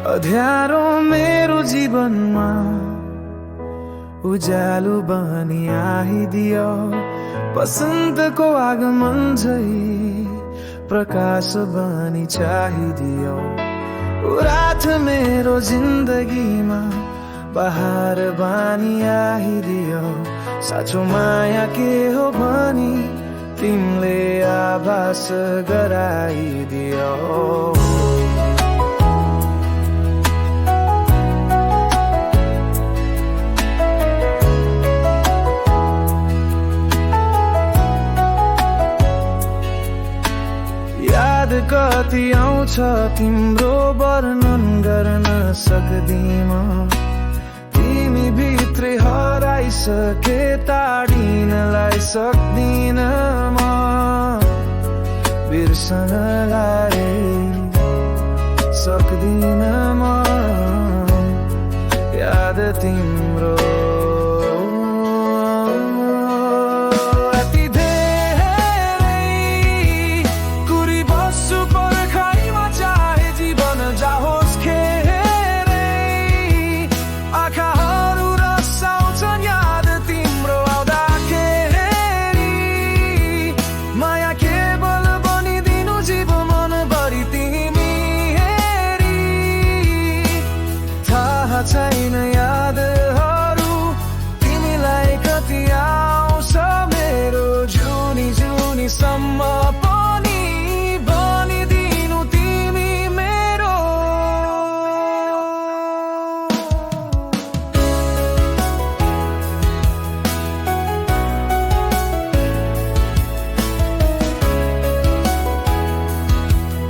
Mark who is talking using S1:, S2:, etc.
S1: अध्यारो मेरो जीवनमा उज्यालो बनी आइदियो। बसन्तको आगमन झै प्रकाश बनी चाहिदियो। रात मेरो जिन्दगीमा बहार बनी आइदियो। साँचो माया के हो भनी तिमीले आभास गराइदियो। याद कति आउँछ तिम्रो वर्णन गर्न सक्दिन। तिमी भित्रै हराइसके टाढिनलाई सक्दिन म। बिर्सनलाई सक्दिन म। याद तिम्रो